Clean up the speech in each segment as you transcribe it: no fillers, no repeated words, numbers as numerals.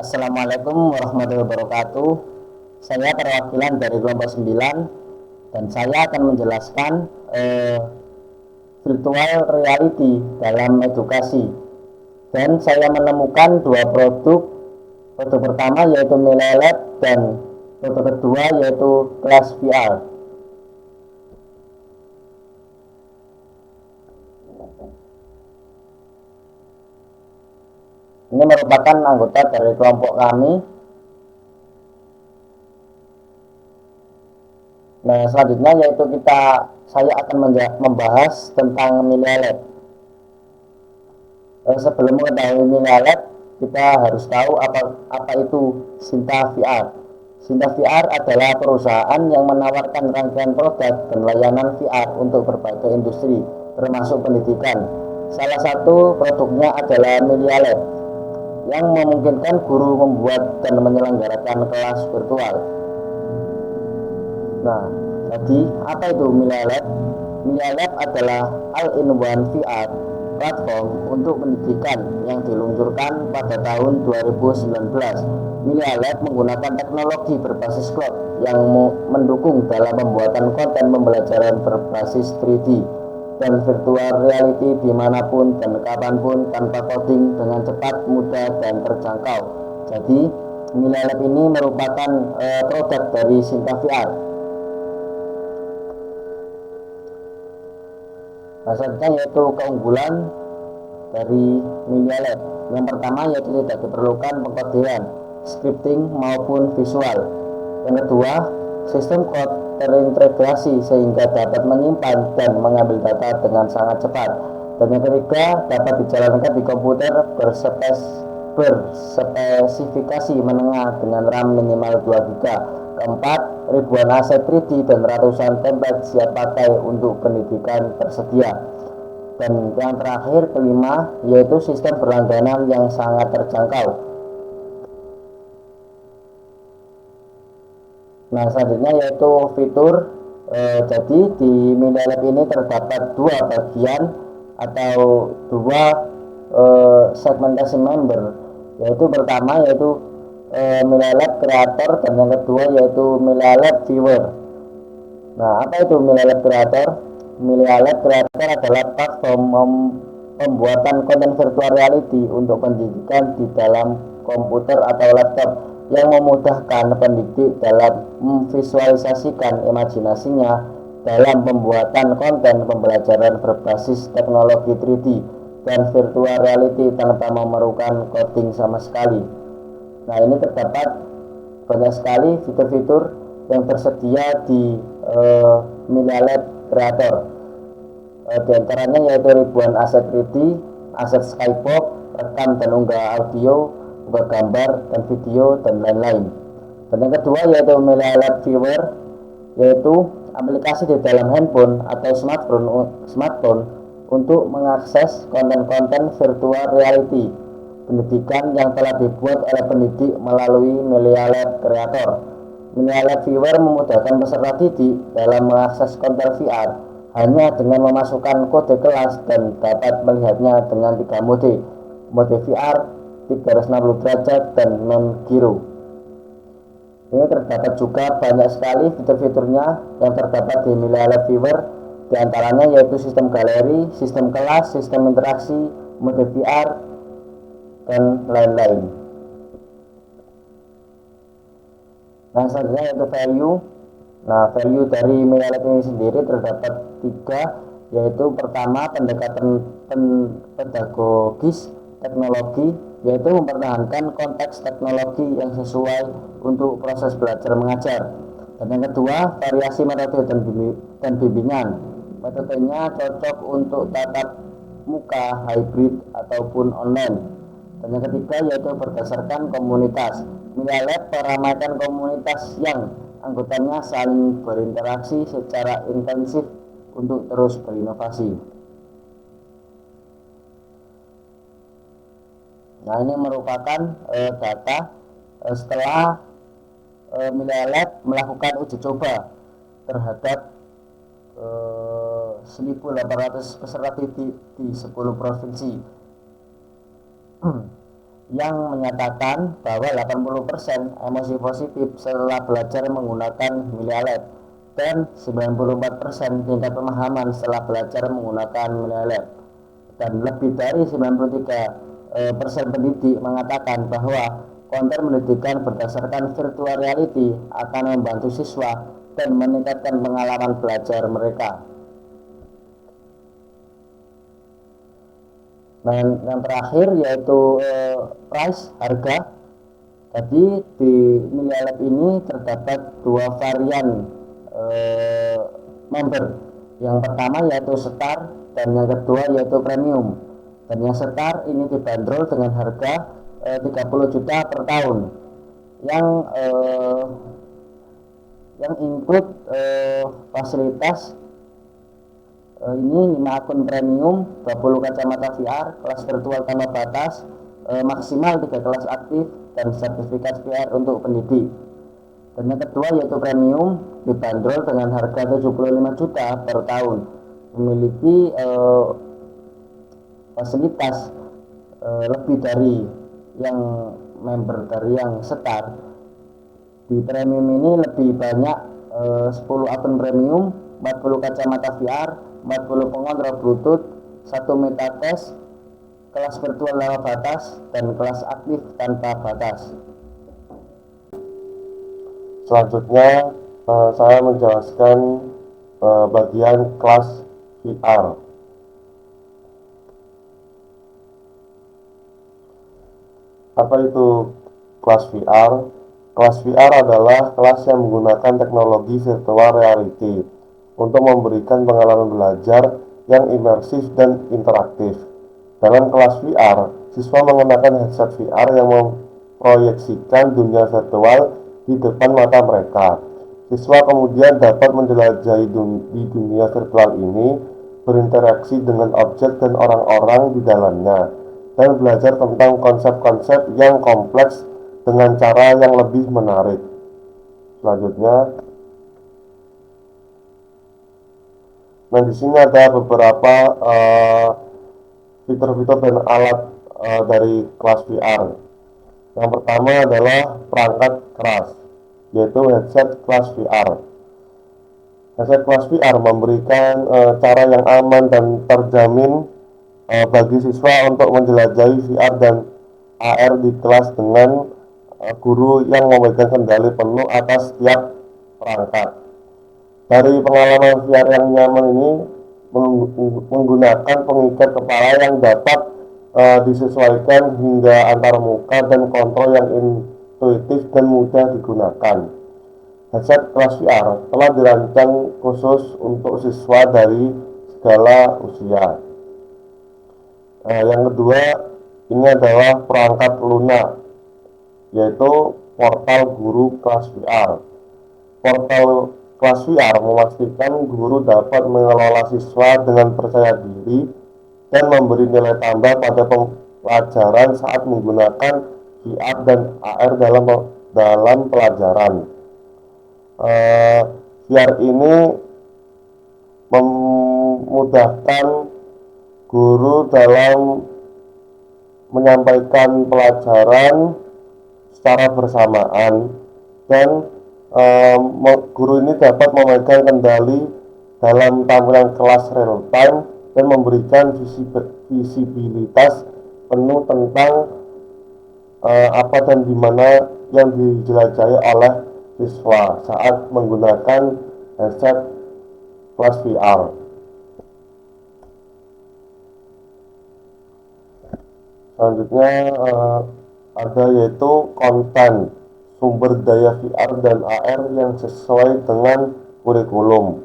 Assalamualaikum warahmatullahi wabarakatuh. Saya perwakilan dari kelompok 9 dan saya akan menjelaskan virtual reality dalam edukasi. Dan saya menemukan dua produk. Produk pertama yaitu Milelab dan produk kedua yaitu Kelas VR. Ini merupakan anggota dari kelompok kami. Nah, selanjutnya yaitu saya akan membahas tentang Milelab. Sebelum mengetahui Milelab, kita harus tahu apa itu Sinta VR. Sinta VR adalah perusahaan yang menawarkan rangkaian produk dan layanan VR untuk berbagai industri, termasuk pendidikan. Salah satu produknya adalah Milelab, yang memungkinkan guru membuat dan menyelenggarakan kelas virtual. Nah, jadi apa itu Milelab? Milelab adalah all-in-one VR platform untuk pendidikan yang diluncurkan pada tahun 2019. Milelab menggunakan teknologi berbasis cloud yang mendukung dalam pembuatan konten pembelajaran berbasis 3D dan virtual reality dimanapun dan kapanpun tanpa coding dengan cepat, mudah, dan terjangkau. Jadi, Milelab ini merupakan produk dari Sinta VR. Selanjutnya yaitu keunggulan dari Milelab. Yang pertama yaitu tidak diperlukan pengkodean, scripting maupun visual. Yang kedua, sistem code terintegrasi sehingga dapat menyimpan dan mengambil data dengan sangat cepat. Dan yang ketiga, dapat dijalankan di komputer berspesifikasi menengah dengan RAM minimal 2 GB. Keempat, ribuan aset 3D dan ratusan template siap pakai untuk pendidikan tersedia. Dan yang terakhir, kelima, yaitu sistem berlangganan yang sangat terjangkau. Nah, selanjutnya yaitu fitur. Jadi di Milelab ini terdapat dua bagian atau dua segmentasi member. Yaitu pertama yaitu Milelab Creator dan yang kedua yaitu Milelab Viewer. Nah, apa itu Milelab Creator? Milelab Creator adalah platform pembuatan konten virtual reality untuk pendidikan di dalam komputer atau laptop yang memudahkan pendidik dalam memvisualisasikan imajinasinya dalam pembuatan konten pembelajaran berbasis teknologi 3D dan virtual reality tanpa memerlukan coding sama sekali. Nah, ini terdapat banyak sekali fitur-fitur yang tersedia di Milelab Creator. Di antaranya yaitu ribuan aset 3D, aset skybox, rekam dan unggah audio, unggah gambar dan video, dan lain-lain. Dan yang kedua yaitu Milelab Viewer, yaitu aplikasi di dalam handphone atau smartphone untuk mengakses konten-konten virtual reality pendidikan yang telah dibuat oleh pendidik melalui Milelab Creator. Milelab Viewer memudahkan peserta didik dalam mengakses konten VR hanya dengan memasukkan kode kelas dan dapat melihatnya dengan 3 mode VR, 360 derajat, dan non-gyro. Ini terdapat juga banyak sekali fitur-fiturnya yang terdapat di Milelab Viewer, di antaranya yaitu sistem galeri, sistem kelas, sistem interaksi, mode VR, dan lain-lain. Nah, selanjutnya yaitu value. Nah, value dari Milelab ini sendiri terdapat 3, yaitu pertama pendekatan pedagogis teknologi, yaitu mempertahankan konteks teknologi yang sesuai untuk proses belajar mengajar. Dan yang kedua, variasi metode dan bimbingan. Metodenya cocok untuk tatap muka, hybrid, ataupun online. Dan yang ketiga yaitu berdasarkan komunitas. Milelab meramaikan komunitas yang anggotanya saling berinteraksi secara intensif untuk terus berinovasi. Nah, ini merupakan data setelah Milelab melakukan uji coba terhadap 1.800 peserta didik di 10 provinsi. yang menyatakan bahwa 80% emosi positif setelah belajar menggunakan MiliaLab dan 94% tingkat pemahaman setelah belajar menggunakan MiliaLab, dan lebih dari 93% pendidik mengatakan bahwa konten pendidikan berdasarkan virtual reality akan membantu siswa dan meningkatkan pengalaman belajar mereka. Dan yang terakhir yaitu price, harga. Jadi di MiliaLab ini terdapat dua varian member. Yang pertama yaitu Star dan yang kedua yaitu Premium. Dan yang Star ini dibanderol dengan harga 30 juta per tahun. Yang include fasilitas ini 5 akun premium, 20 kacamata VR, kelas virtual tanpa batas, maksimal 3 kelas aktif, dan sertifikat VR untuk pendidik. Dan yang kedua yaitu premium, dibanderol dengan harga 75 juta per tahun, memiliki fasilitas lebih dari yang member dari yang Star. Di premium ini lebih banyak 10 akun premium, 40 kacamata VR, 40 pengontrol Bluetooth, 1 MetaQuest, kelas virtual tanpa batas, dan kelas aktif tanpa batas. Selanjutnya saya menjelaskan bagian kelas VR. Apa itu kelas VR? Kelas VR adalah kelas yang menggunakan teknologi virtual reality untuk memberikan pengalaman belajar yang imersif dan interaktif. Dalam kelas VR, siswa mengenakan headset VR yang memproyeksikan dunia virtual di depan mata mereka. Siswa kemudian dapat menjelajahi di dunia virtual ini, berinteraksi dengan objek dan orang-orang di dalamnya, dan belajar tentang konsep-konsep yang kompleks dengan cara yang lebih menarik. Selanjutnya, nah di sini ada beberapa fitur-fitur dan alat dari kelas VR. Yang pertama adalah perangkat keras, yaitu headset kelas VR. Headset kelas VR memberikan cara yang aman dan terjamin bagi siswa untuk menjelajahi VR dan AR di kelas dengan guru yang memegang kendali penuh atas setiap perangkat. Dari pengalaman VR yang nyaman ini menggunakan pengikat kepala yang dapat disesuaikan hingga antar muka dan kontrol yang intuitif dan mudah digunakan. Headset kelas VR telah dirancang khusus untuk siswa dari segala usia. Yang kedua, ini adalah perangkat lunak, yaitu portal guru kelas VR. Portal kelas VR memastikan guru dapat mengelola siswa dengan percaya diri dan memberi nilai tambah pada pelajaran saat menggunakan VR dan AR dalam pelajaran. VR ini memudahkan guru dalam menyampaikan pelajaran secara bersamaan, dan guru ini dapat memegang kendali dalam tampilan kelas real time dan memberikan visibilitas penuh tentang apa dan di mana yang dijelajahi oleh siswa saat menggunakan headset kelas VR. Selanjutnya ada yaitu konten sumber daya VR dan AR yang sesuai dengan kurikulum.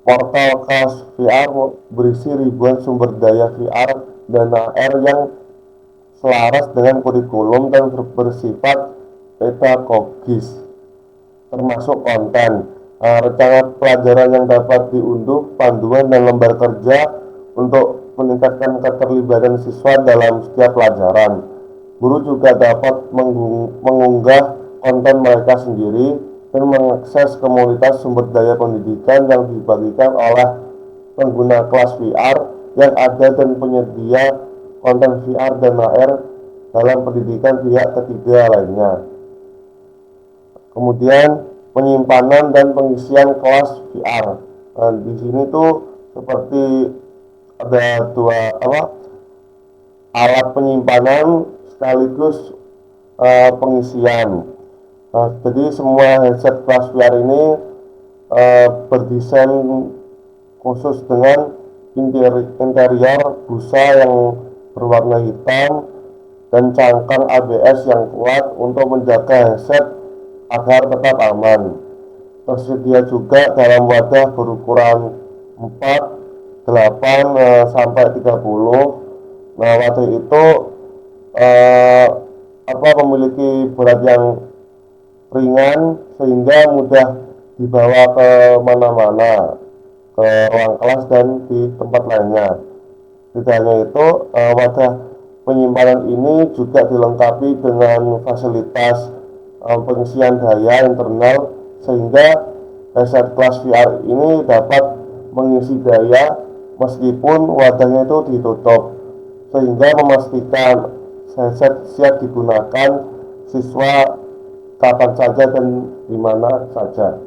Portal kelas VR berisi ribuan sumber daya VR dan AR yang selaras dengan kurikulum dan bersifat pedagogis, termasuk konten, rencana pelajaran yang dapat diunduh, panduan dan lembar kerja untuk meningkatkan keterlibatan siswa dalam setiap pelajaran. Guru juga dapat mengunggah konten mereka sendiri dan mengakses komunitas sumber daya pendidikan yang dibagikan oleh pengguna kelas VR yang ada dan penyedia konten VR dan AR dalam pendidikan pihak ketiga lainnya. Kemudian penyimpanan dan pengisian kelas VR. Nah, di sini tuh seperti ada dua alat penyimpanan sekaligus pengisian. Nah, jadi semua headset kelas VR ini berdesain khusus dengan interior busa yang berwarna hitam dan cangkang ABS yang kuat untuk menjaga headset agar tetap aman. Tersedia juga dalam wadah berukuran 4, 8 sampai 30. Nah, wadah itu memiliki berat yang ringan sehingga mudah dibawa ke mana-mana, ke ruang kelas dan di tempat lainnya. Tidak hanya itu, wadah penyimpanan ini juga dilengkapi dengan fasilitas pengisian daya internal sehingga headset kelas VR ini dapat mengisi daya meskipun wadahnya itu ditutup, sehingga memastikan headset siap digunakan siswa kapan saja dan di mana saja.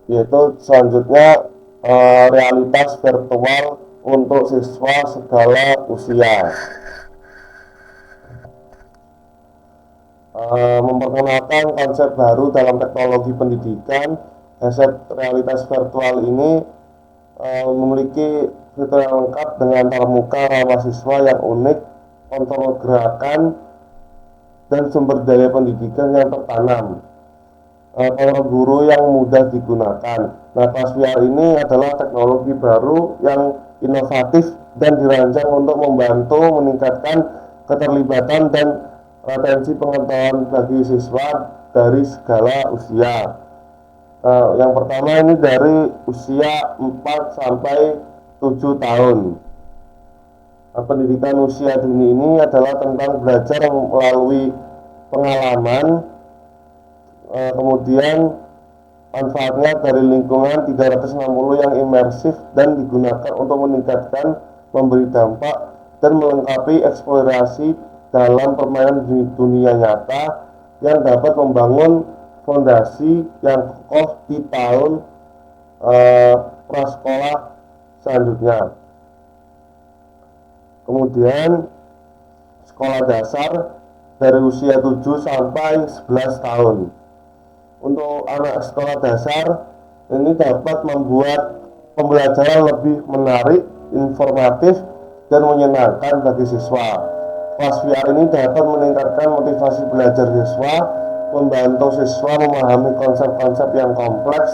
Yaitu selanjutnya realitas virtual untuk siswa segala usia. Memperkenalkan konsep baru dalam teknologi pendidikan, headset realitas virtual ini memiliki fitur yang lengkap dengan pramuka ramah siswa yang unik, kontrol gerakan, dan sumber daya pendidikan yang tertanam. Para guru yang mudah digunakan. Nah, kelas VR ini adalah teknologi baru yang inovatif dan dirancang untuk membantu meningkatkan keterlibatan dan retensi pengetahuan bagi siswa dari segala usia. Yang pertama ini dari usia 4 sampai 7 tahun. Pendidikan usia dini ini adalah tentang belajar melalui pengalaman, kemudian manfaatnya dari lingkungan 360 yang imersif dan digunakan untuk meningkatkan, memberi dampak, dan melengkapi eksplorasi dalam permainan di dunia nyata yang dapat membangun fondasi yang kokoh di tahun prasekolah selanjutnya. Kemudian sekolah dasar dari usia 7 sampai 11 tahun. Untuk anak sekolah dasar ini dapat membuat pembelajaran lebih menarik, informatif, dan menyenangkan bagi siswa. Kelas VR ini dapat meningkatkan motivasi belajar siswa, membantu siswa memahami konsep-konsep yang kompleks,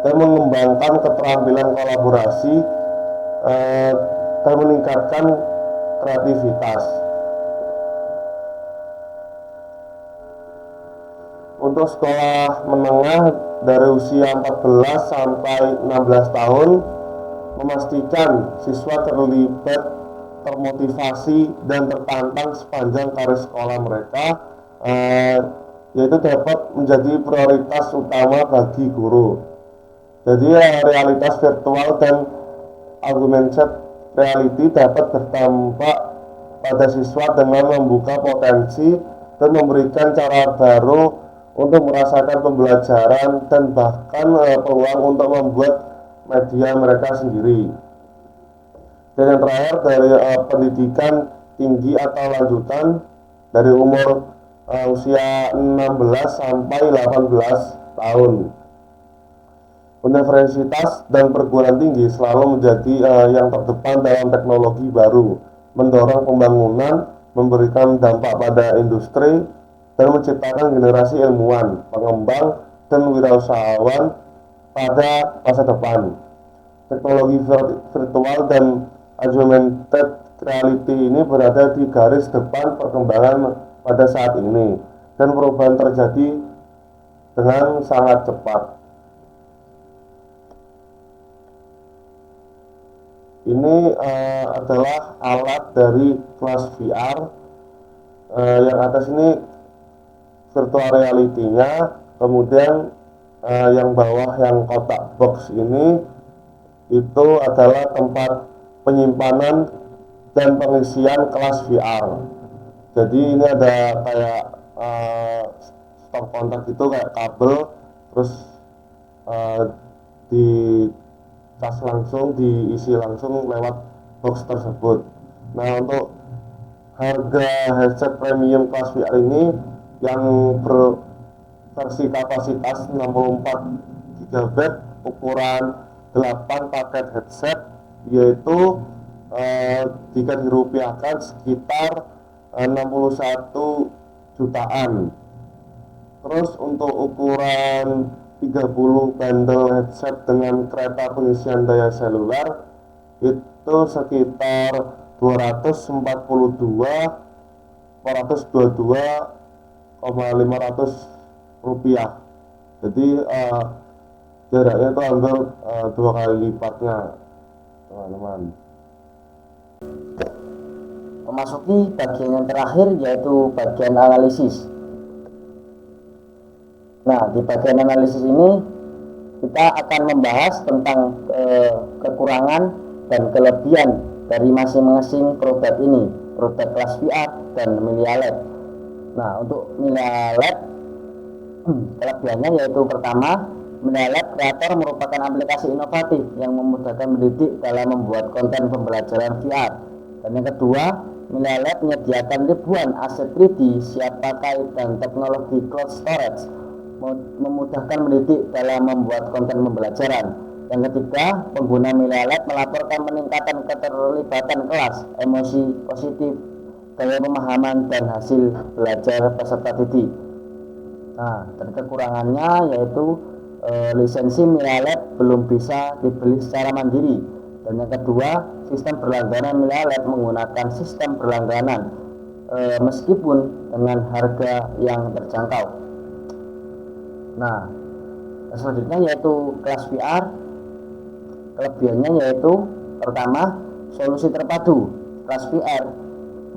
dan mengembangkan keterampilan kolaborasi dan meningkatkan kreativitas. Untuk sekolah menengah dari usia 14 sampai 16 tahun, memastikan siswa terlibat, termotivasi, dan tertantang sepanjang karir sekolah mereka, yaitu dapat menjadi prioritas utama bagi guru. Jadi realitas virtual dan augmented reality dapat berdampak pada siswa dengan membuka potensi dan memberikan cara baru untuk merasakan pembelajaran dan bahkan peluang untuk membuat media mereka sendiri. Dan yang terakhir dari pendidikan tinggi atau lanjutan dari umur usia 16 sampai 18 tahun. Universitas dan perguruan tinggi selalu menjadi yang terdepan dalam teknologi baru, mendorong pembangunan, memberikan dampak pada industri, dan menciptakan generasi ilmuwan, pengembang, dan wirausahawan pada masa depan. Teknologi virtual dan augmented reality ini berada di garis depan perkembangan pada saat ini, dan perubahan terjadi dengan sangat cepat. Ini adalah alat dari kelas VR. Yang atas ini virtual reality-nya, kemudian yang bawah yang kotak box ini itu adalah tempat penyimpanan dan pengisian kelas VR. Jadi ini ada kayak stop kontak gitu, kayak kabel, terus di cas langsung, diisi langsung lewat box tersebut. Nah, untuk harga headset premium kelas VR ini yang berversi kapasitas 64 GB ukuran 8 paket headset, yaitu jika dirupiahkan sekitar 61 jutaan. Terus untuk ukuran 30 bundle headset dengan kereta pengisian daya seluler itu sekitar 422,500 rupiah. Jadi jaraknya itu hampir 2 kali lipatnya, teman-teman. Memasuki bagian yang terakhir, yaitu bagian analisis. Nah, di bagian analisis ini kita akan membahas tentang kekurangan dan kelebihan dari masing-masing produk ini, produk kelas VR dan Melia Lab. Nah, untuk Melia Lab, kelebihannya yaitu pertama, Melia Lab Creator merupakan aplikasi inovatif yang memudahkan mendidik dalam membuat konten pembelajaran VR. Dan yang kedua, Melia Lab menyediakan ribuan aset 3D siap pakai dan teknologi cloud storage, memudahkan mendidik dalam membuat konten pembelajaran. Yang ketiga, pengguna Melia Lab melaporkan peningkatan keterlibatan kelas, emosi positif, daya pemahaman, dan hasil belajar peserta didik. Nah, dan kekurangannya yaitu lisensi Melia Lab belum bisa dibeli secara mandiri. Dan yang kedua, sistem berlangganan Melia Lab menggunakan sistem berlangganan meskipun dengan harga yang terjangkau. Nah, selanjutnya yaitu kelas VR. Kelebihannya yaitu pertama, solusi terpadu. Kelas VR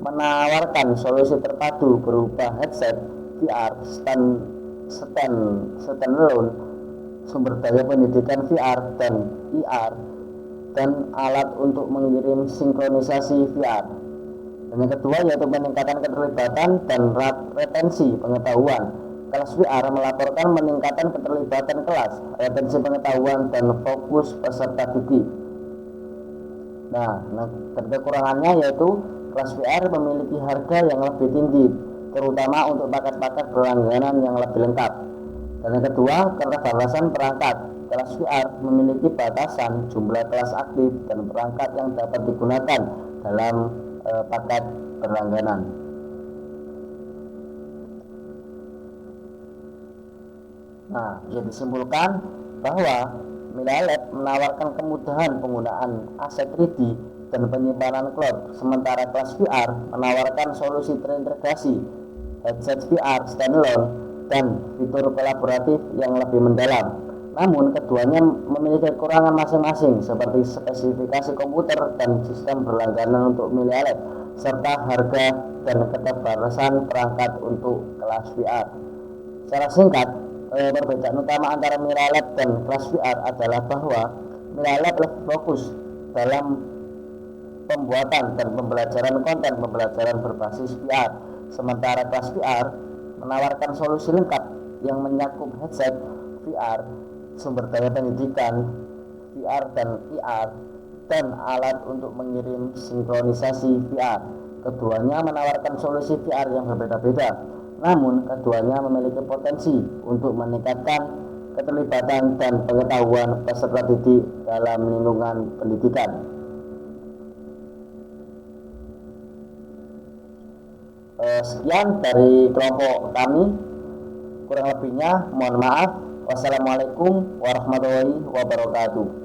menawarkan solusi terpadu berupa headset VR standalone, sumber daya pendidikan VR dan IR, dan alat untuk mengirim sinkronisasi VR. Dan yang kedua yaitu peningkatan keterlibatan dan retensi pengetahuan. Kelas VR melaporkan peningkatan keterlibatan kelas, retensi pengetahuan, dan fokus peserta didik. Nah, dan kekurangannya yaitu kelas VR memiliki harga yang lebih tinggi, terutama untuk paket-paket berlangganan yang lebih lengkap. Dan yang kedua, keterbatasan perangkat. Kelas VR memiliki batasan jumlah kelas aktif dan perangkat yang dapat digunakan dalam paket berlangganan. Nah, ia disimpulkan bahwa Melia Lab menawarkan kemudahan penggunaan aset 3D dan penyimpanan cloud, sementara kelas VR menawarkan solusi terintegrasi, headset VR standalone, dan fitur kolaboratif yang lebih mendalam. Namun, keduanya memiliki kekurangan masing-masing, seperti spesifikasi komputer dan sistem berlangganan untuk Melia Lab, serta harga dan keterbatasan perangkat untuk kelas VR. Secara singkat, perbedaan utama antara Melia Lab dan kelas VR adalah bahwa Melia Lab lebih fokus dalam pembuatan dan pembelajaran konten pembelajaran berbasis VR, sementara kelas VR menawarkan solusi lengkap yang menyakup headset VR, sumber daya pendidikan VR dan IR, dan alat untuk mengirim sinkronisasi VR. Keduanya menawarkan solusi VR yang berbeda-beda, namun keduanya memiliki potensi untuk meningkatkan keterlibatan dan pengetahuan peserta didik dalam lingkungan pendidikan. Sekian dari kelompok kami, kurang lebihnya mohon maaf. Wassalamualaikum warahmatullahi wabarakatuh.